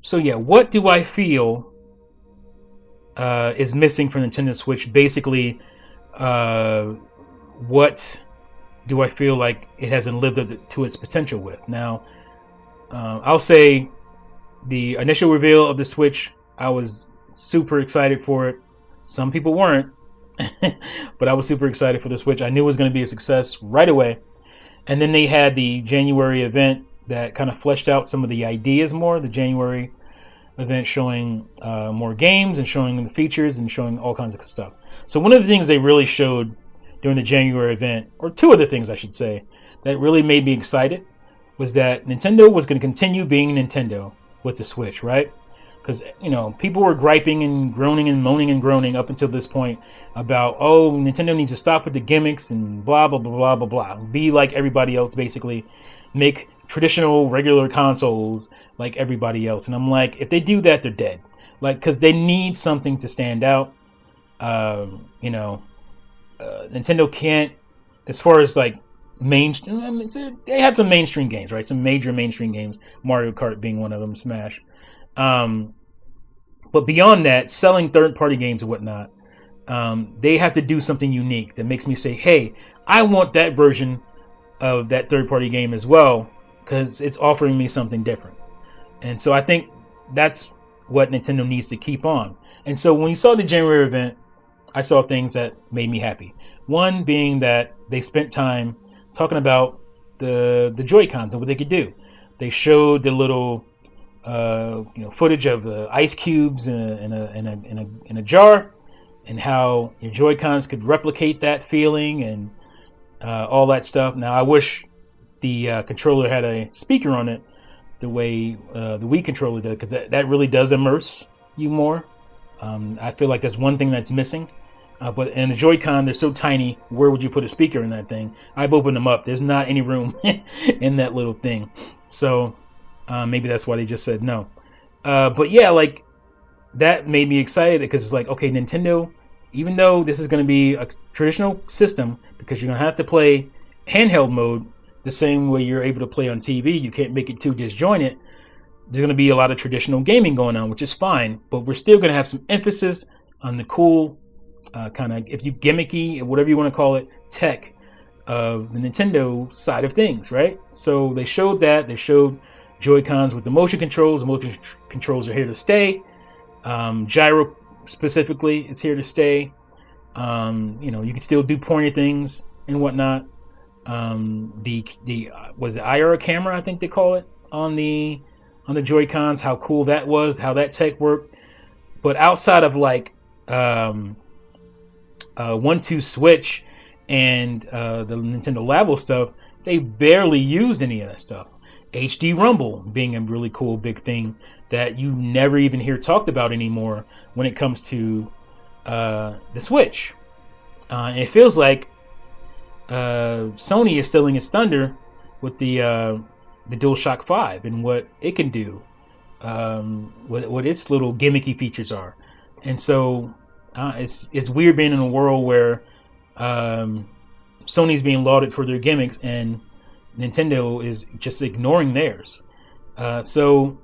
So yeah, what do I feel is missing from Nintendo Switch? Basically, what do I feel like it hasn't lived up to its potential with? Now, I'll say the initial reveal of the Switch, I was super excited for it. Some people weren't, but I was super excited for the Switch. I knew it was going to be a success right away. And then they had the January event that kind of fleshed out some of the ideas more. The January event showing more games and showing the features and showing all kinds of stuff. So one of the things they really showed during the January event, or two of the things I should say, that really made me excited was that Nintendo was going to continue being Nintendo with the Switch, right? Because, you know, people were griping and groaning and moaning and groaning up until this point about, oh, Nintendo needs to stop with the gimmicks and blah, blah, blah, blah, blah, blah. Be like everybody else, basically. Make traditional, regular consoles like everybody else. And I'm like, if they do that, they're dead. Like, because they need something to stand out. Nintendo can't, as far as like mainstream, I mean, they have some mainstream games, right? Some major mainstream games, Mario Kart being one of them, Smash. But beyond that, selling third-party games and whatnot, they have to do something unique that makes me say, hey, I want that version of that third-party game as well, because it's offering me something different. And so I think that's what Nintendo needs to keep on. And so when you saw the January event, I saw things that made me happy. One being that they spent time talking about the Joy-Cons and what they could do. They showed the little footage of the ice cubes in a jar, and how your Joy-Cons could replicate that feeling and all that stuff. Now, I wish the controller had a speaker on it the way the Wii controller does, because that really does immerse you more. I feel like that's one thing that's missing. But in the Joy-Con, they're so tiny, where would you put a speaker in that thing? I've opened them up. There's not any room in that little thing. So maybe that's why they just said no. But yeah, like, that made me excited, because it's like, okay, Nintendo, even though this is going to be a traditional system, because you're going to have to play handheld mode the same way you're able to play on TV, you can't make it too disjointed. There's going to be a lot of traditional gaming going on, which is fine, but we're still going to have some emphasis on the cool kind of, if you gimmicky, whatever you want to call it, tech of the Nintendo side of things, right? So they showed that. They showed Joy-Cons with the motion controls. The motion controls are here to stay. Gyro specifically is here to stay. You can still do pointy things and whatnot. Was it IR camera, I think they call it, on the Joy-Cons, how cool that was, how that tech worked. But outside of like 1-2 Switch and the Nintendo Labo stuff, they barely used any of that stuff. HD Rumble being a really cool big thing that you never even hear talked about anymore when it comes to the Switch. And it feels like Sony is stealing its thunder with the DualShock 5 and what it can do, what its little gimmicky features are. And so it's weird being in a world where Sony's being lauded for their gimmicks and Nintendo is just ignoring theirs. So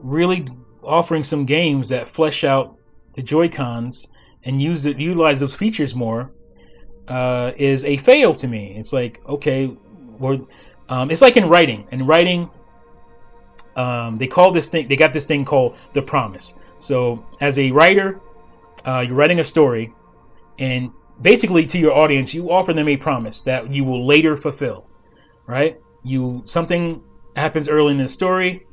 really offering some games that flesh out the Joy-Cons and utilize those features more is a fail to me. It's like, okay, it's like in writing. In writing, they got this thing called the promise. So as a writer, you're writing a story, and basically to your audience, you offer them a promise that you will later fulfill, right? Something happens early in the story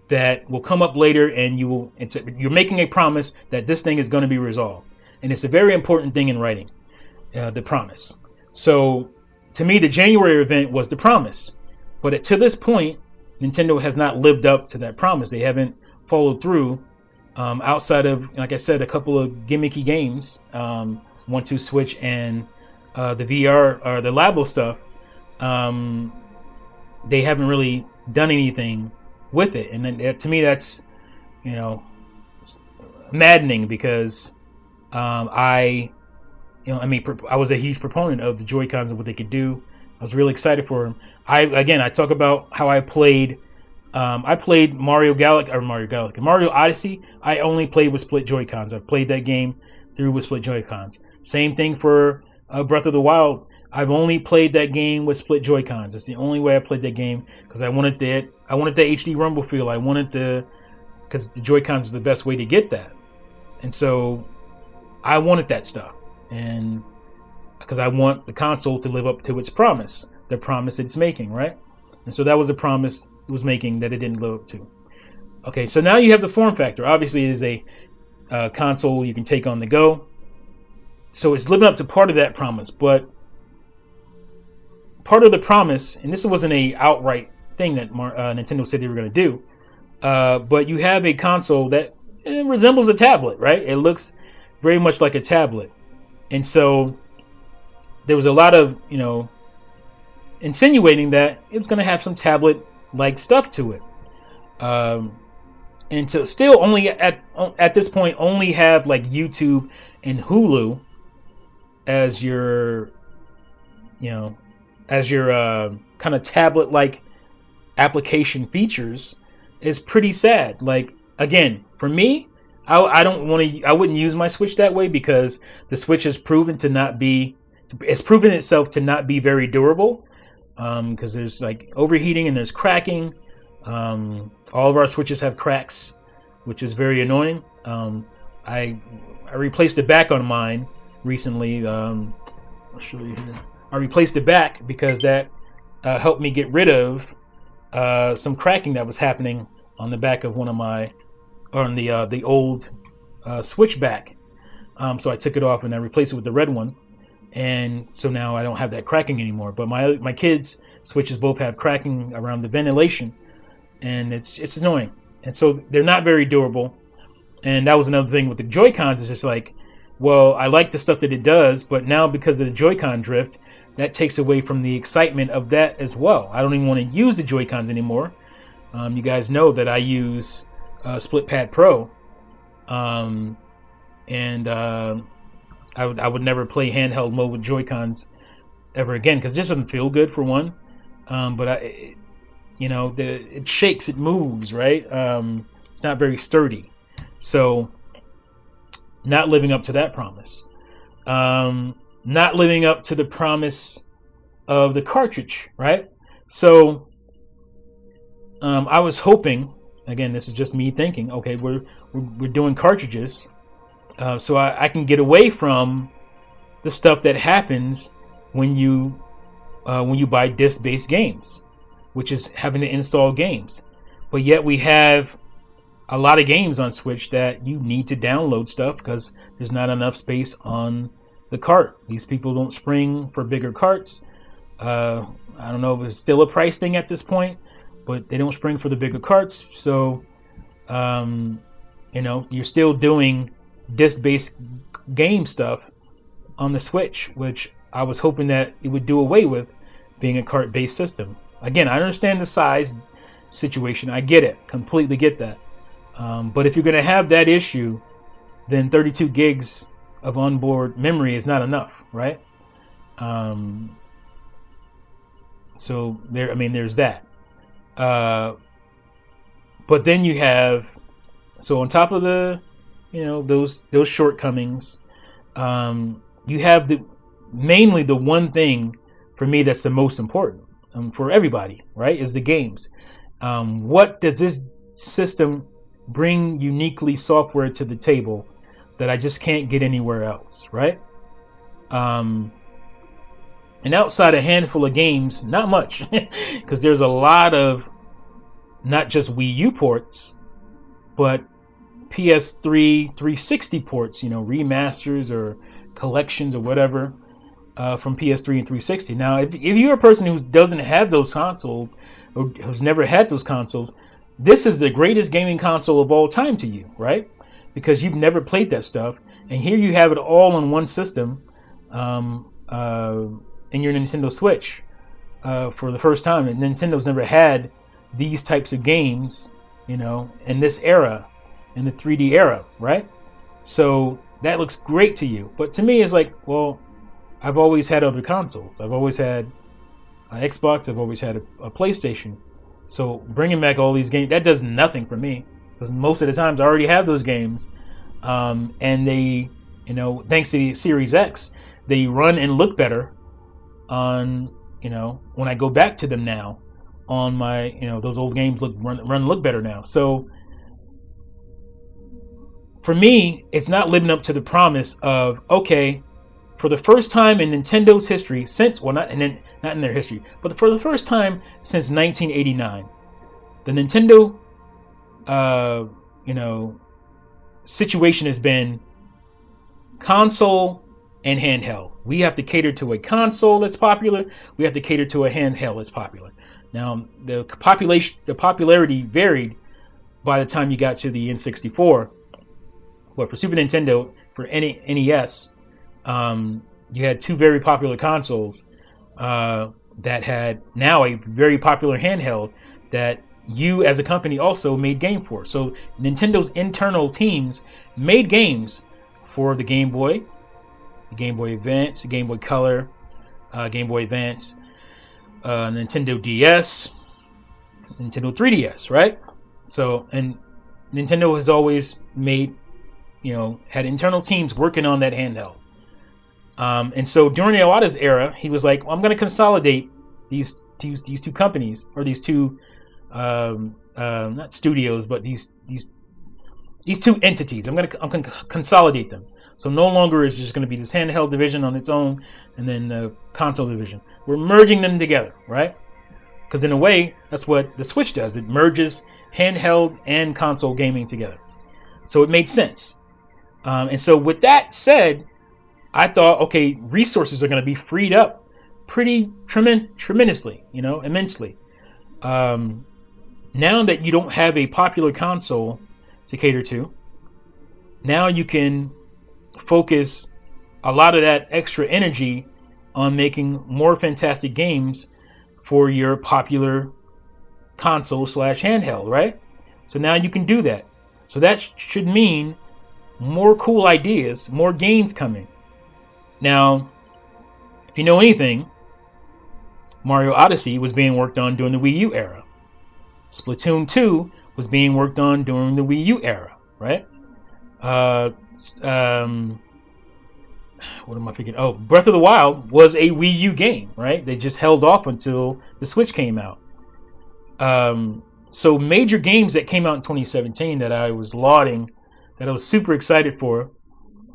that will come up later, and you're making a promise that this thing is going to be resolved. And it's a very important thing in writing, the promise. So to me, the January event was the promise. But to this point, Nintendo has not lived up to that promise. They haven't followed through outside of, like I said, a couple of gimmicky games, 1-2 Switch and the VR or the Labo stuff. They haven't really done anything with it. And then to me, that's, maddening, because I was a huge proponent of the Joy-Cons and what they could do. I was really excited for them. I talk about how I played I played Mario Odyssey. I only played with split Joy-Cons. I've played that game through with split Joy-Cons. Same thing for Breath of the Wild. I've only played that game with split Joy-Cons. It's the only way I played that game because I wanted the HD rumble feel. I wanted because the Joy-Cons is the best way to get that. And so I wanted that stuff. And because I want the console to live up to its promise, the promise it's making, right? And so that was a promise it was making that it didn't live up to. Okay, so now you have the form factor. Obviously, it is a console you can take on the go. So it's living up to part of that promise. But part of the promise, and this wasn't a outright thing that Nintendo said they were going to do, but you have a console that resembles a tablet, right? It looks very much like a tablet. And so there was a lot of, insinuating that it was going to have some tablet-like stuff to it. And to still only at this point only have like YouTube and Hulu as your kind of tablet-like application features is pretty sad. Like, again, for me, I wouldn't use my Switch that way because the Switch has proven itself to not be very durable. Because there's like overheating and there's cracking. All of our Switches have cracks, which is very annoying. I replaced the back on mine recently. I'll show you here. I replaced the back because that helped me get rid of some cracking that was happening on the back of the old Switch back. So I took it off and I replaced it with the red one. And so now I don't have that cracking anymore. But my kids' Switches both have cracking around the ventilation, and it's annoying. And so they're not very durable. And that was another thing with the Joy-Cons. It's just like, well, I like the stuff that it does, but now because of the Joy-Con drift, that takes away from the excitement of that as well. I don't even want to use the Joy-Cons anymore. You guys know that I use Split Pad Pro, and I would never play handheld mode with Joy-Cons ever again because it just doesn't feel good for one. But it shakes, it moves, right? It's not very sturdy. So not living up to that promise. Not living up to the promise of the cartridge, right? So I was hoping, again, this is just me thinking, okay, we're doing cartridges. So I can get away from the stuff that happens when you buy disc-based games, which is having to install games. But yet we have a lot of games on Switch that you need to download stuff because there's not enough space on the cart. These people don't spring for bigger carts. I don't know if it's still a price thing at this point, but they don't spring for the bigger carts. So, you're still doing disc-based game stuff on the Switch, which I was hoping that it would do away with being a cart-based system. Again, I understand the size situation. I get it. Completely get that. But if you're going to have that issue, then 32 gigs of onboard memory is not enough, right? So there's that. But then you have, so on top of the, those shortcomings, you have mainly the one thing for me that's the most important for everybody, right? Is the games. What does this system bring uniquely software to the table that I just can't get anywhere else, right? And outside a handful of games, not much, because there's a lot of not just Wii U ports, but PS3 360 ports, remasters or collections or whatever from PS3 and 360. Now, if you're a person who doesn't have those consoles or who's never had those consoles, this is the greatest gaming console of all time to you, right? Because you've never played that stuff, and here you have it all on one system in your Nintendo Switch for the first time. And Nintendo's never had these types of games, in this era, in the 3D era, right? So that looks great to you. But to me, it's like, well, I've always had other consoles. I've always had Xbox. I've always had a PlayStation. So bringing back all these games, that does nothing for me, because most of the times I already have those games, and they, thanks to the Series X, they run and look better on, when I go back to them now on my, those old games run and look better now. So for me, it's not living up to the promise of, okay, for the first time in Nintendo's history not in their history, but for the first time since 1989, the Nintendo, situation has been console and handheld. We have to cater to a console that's popular. We have to cater to a handheld that's popular. Now, the popularity varied by the time you got to the N64. But for Super Nintendo, for NES, you had two very popular consoles that had now a very popular handheld that you as a company also made game for. So Nintendo's internal teams made games for the Game Boy, the Game Boy Advance, the Game Boy Color, Game Boy Advance, Nintendo DS, Nintendo 3DS, right? So, and Nintendo has always made, had internal teams working on that handheld. And so during Iwata's era, he was like, well, I'm going to consolidate these two companies, or these two, not studios, but these two entities. I'm going to consolidate them. So no longer is just going to be this handheld division on its own, and then the console division. We're merging them together, right? Because in a way, that's what the Switch does. It merges handheld and console gaming together. So it made sense. And so with that said, I thought, okay, resources are going to be freed up pretty tremendously, immensely. Now that you don't have a popular console to cater to, now you can focus a lot of that extra energy on making more fantastic games for your popular console / handheld, right? So now you can do that. So that should mean more cool ideas, more games coming. Now, if you know anything, Mario Odyssey was being worked on during the Wii U era. Splatoon 2 was being worked on during the Wii U era, right? What am I thinking? Oh, Breath of the Wild was a Wii U game, right? They just held off until the Switch came out. So major games that came out in 2017 that I was lauding, that I was super excited for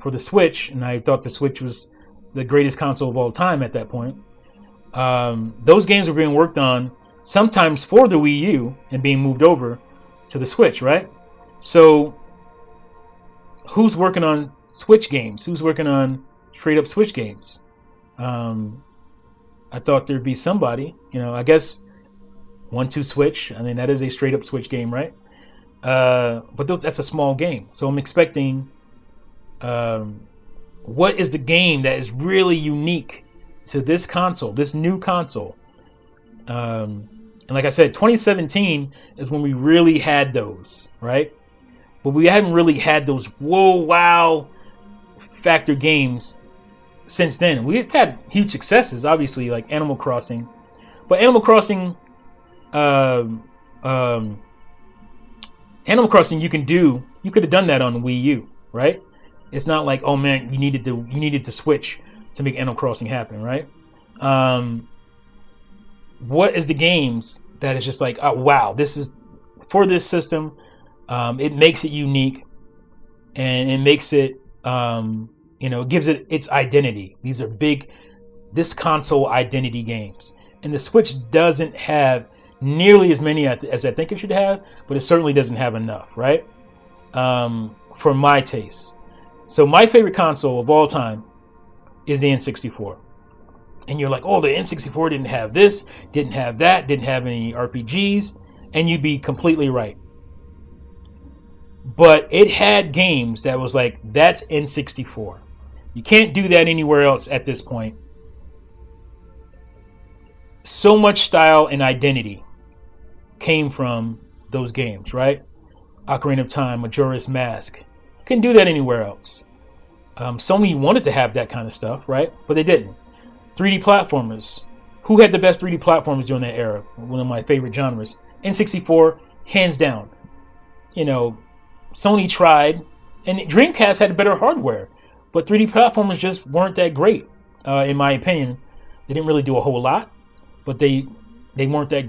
the Switch, and I thought the Switch was the greatest console of all time at that point. Those games were being worked on sometimes for the Wii U and being moved over to the Switch, right? So who's working on Switch games? Who's working on straight up Switch games? I thought there'd be somebody, I guess 1-2 Switch. I mean, that is a straight up Switch game, right? But that's a small game. So I'm expecting, what is the game that is really unique to this console, this new console? And like I said, 2017 is when we really had those, right? But we haven't really had those whoa, wow factor games since then. We've had huge successes, obviously, like Animal Crossing. But Animal Crossing, you could have done that on Wii U, right? It's not like, oh man, you needed to switch to make Animal Crossing happen, right? What is the games that is just like, oh wow, this is for this system. It makes it unique, and it makes it, it gives it its identity. These are this console identity games, and the Switch doesn't have nearly as many as I think it should have, but it certainly doesn't have enough, right? For my taste. So my favorite console of all time is the N64. And you're like, oh, the N64 didn't have this, didn't have that, didn't have any RPGs, and you'd be completely right. But it had games that was like, that's N64. You can't do that anywhere else at this point. So much style and identity came from those games, right? Ocarina of Time, Majora's Mask. Couldn't do that anywhere else. Sony wanted to have that kind of stuff, right? But they didn't. 3D platformers. Who had the best 3D platformers during that era? One of my favorite genres. N64, hands down. Sony tried, and Dreamcast had better hardware, but 3D platformers just weren't that great, in my opinion. They didn't really do a whole lot, but they weren't that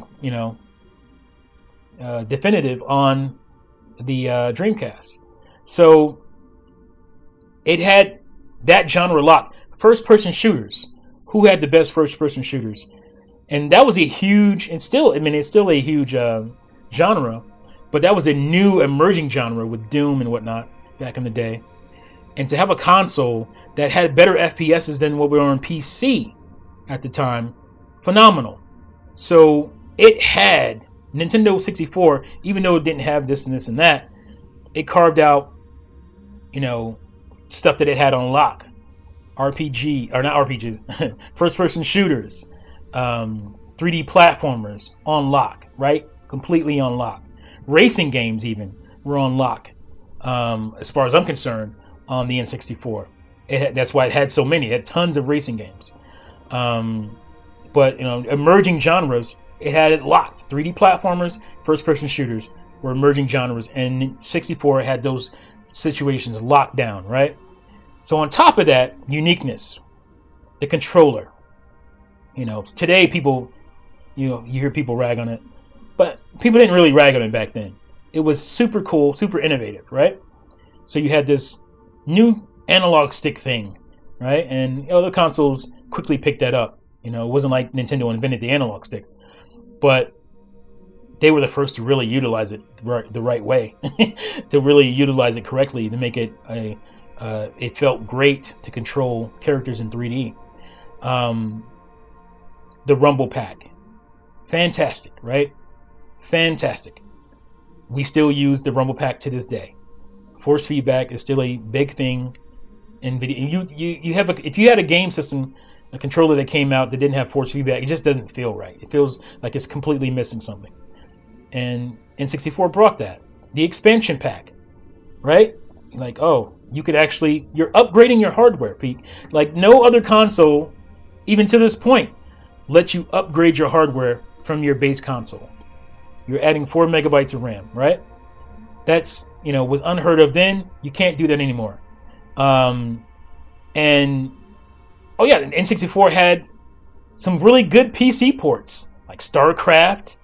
definitive on the Dreamcast. So it had that genre locked. First-person shooters. Who had the best first-person shooters? And that was a huge, and still, it's still a huge genre, but that was a new emerging genre with Doom and whatnot back in the day. And to have a console that had better FPSs than what were on PC at the time, phenomenal. So it had Nintendo 64, even though it didn't have this and this and that, it carved out, stuff that it had on lock. RPG, or not RPGs, first-person shooters, 3D platformers on lock, right? Completely on lock. Racing games even were on lock, as far as I'm concerned, on the N64. That's why it had so many. It had tons of racing games. But emerging genres, it had it locked. 3D platformers, first-person shooters were emerging genres, and 64 had those situations locked down, right? So on top of that, uniqueness, the controller. Today people, you hear people rag on it, but people didn't really rag on it back then. It was super cool, super innovative, right? So you had this new analog stick thing, right? And other consoles quickly picked that up. It wasn't like Nintendo invented the analog stick, but they were the first to really utilize it the right way, to really utilize it correctly, to make it it felt great to control characters in 3D. The Rumble Pack, fantastic, right? Fantastic. We still use the Rumble Pack to this day. Force feedback is still a big thing in video. You have if you had a game system, a controller that came out that didn't have force feedback, it just doesn't feel right. It feels like it's completely missing something. And N64 brought that. The expansion pack, right? Like, you could you're upgrading your hardware, Pete. Like no other console, even to this point, lets you upgrade your hardware from your base console. You're adding 4 megabytes of RAM, right? That's, was unheard of then. You can't do that anymore. And N64 had some really good PC ports, like StarCraft,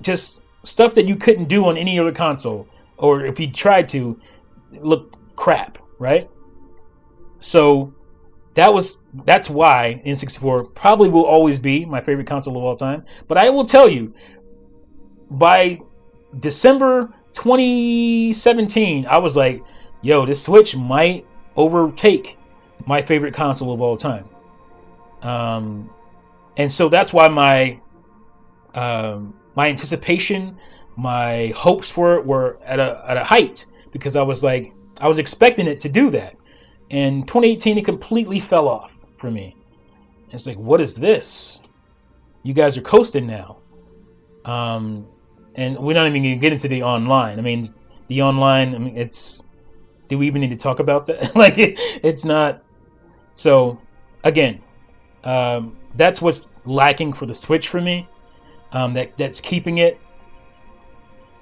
just stuff that you couldn't do on any other console, or if you tried to, it looked crap, right? So that's why N64 probably will always be my favorite console of all time. But I will tell you, by December 2017, I was like, this Switch might overtake my favorite console of all time. And so that's why my anticipation, my hopes for it were at a height, because I was expecting it to do that. And 2018, it completely fell off for me. It's like, what is this? You guys are coasting now. And we're not even going to get into the online. The online, do we even need to talk about that? It's not. So, again, that's what's lacking for the Switch for me. That's keeping it.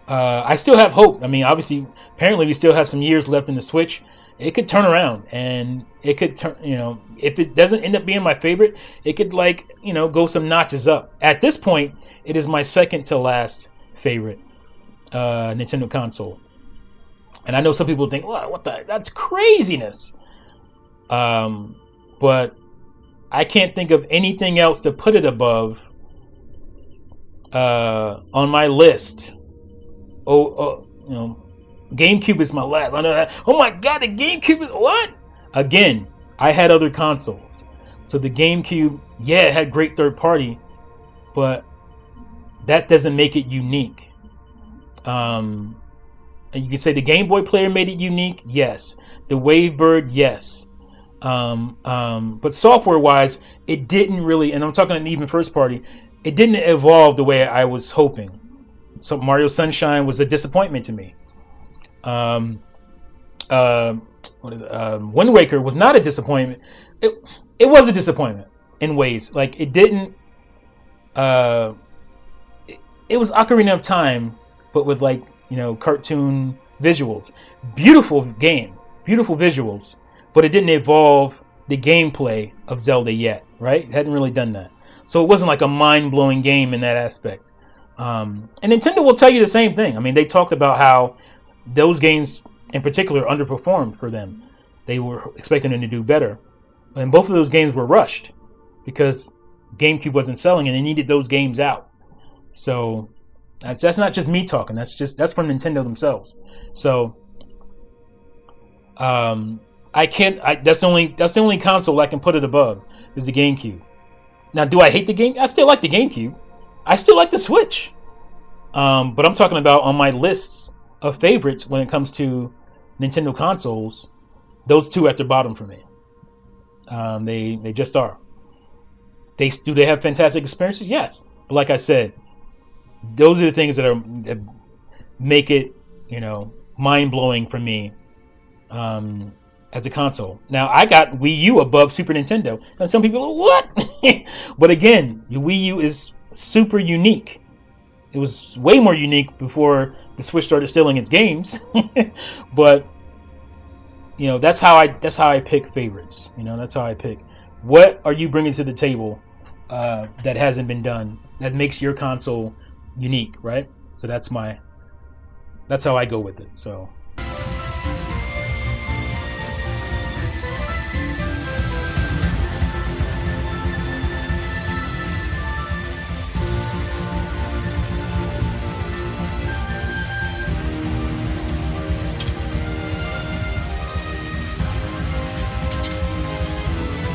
I still have hope. Obviously, apparently we still have some years left in the Switch. It could turn around, and it could turn, if it doesn't end up being my favorite, it could go some notches up. At this point, it is my second to last favorite Nintendo console. And I know some people think, what that's craziness. But I can't think of anything else to put it above on my list. GameCube is my last. Oh my God, the GameCube is what? Again, I had other consoles. So the GameCube, it had great third party, but that doesn't make it unique. And you can say the Game Boy player made it unique, yes. The Wavebird, yes. But software-wise, it didn't really, and I'm talking even first party, it didn't evolve the way I was hoping. So Mario Sunshine was a disappointment to me. Wind Waker was not a disappointment. It was a disappointment in ways. Like it didn't. it was Ocarina of Time, but with like, cartoon visuals. Beautiful game, beautiful visuals, but it didn't evolve the gameplay of Zelda yet, right? It hadn't really done that. So it wasn't like a mind-blowing game in that aspect. And Nintendo will tell you the same thing. I mean, they talked about how those games in particular underperformed for them. They were expecting them to do better. And both of those games were rushed because GameCube wasn't selling and they needed those games out. So that's not just me talking. That's from Nintendo themselves. So that's the only console I can put it above is the GameCube. Now, do I hate the game? I still like the GameCube. I still like the Switch. But I'm talking about on my lists of favorites when it comes to Nintendo consoles, those two at the bottom for me. They just are. Do they have fantastic experiences? Yes. But like I said, those are the things that make it, mind blowing for me as a console. Now, I got Wii U above Super Nintendo, and some people are what? But again, the Wii U is super unique. It was way more unique before the Switch started stealing its games. But that's how I pick favorites. That's how I pick. What are you bringing to the table that hasn't been done that makes your console unique, right? So that's how I go with it. So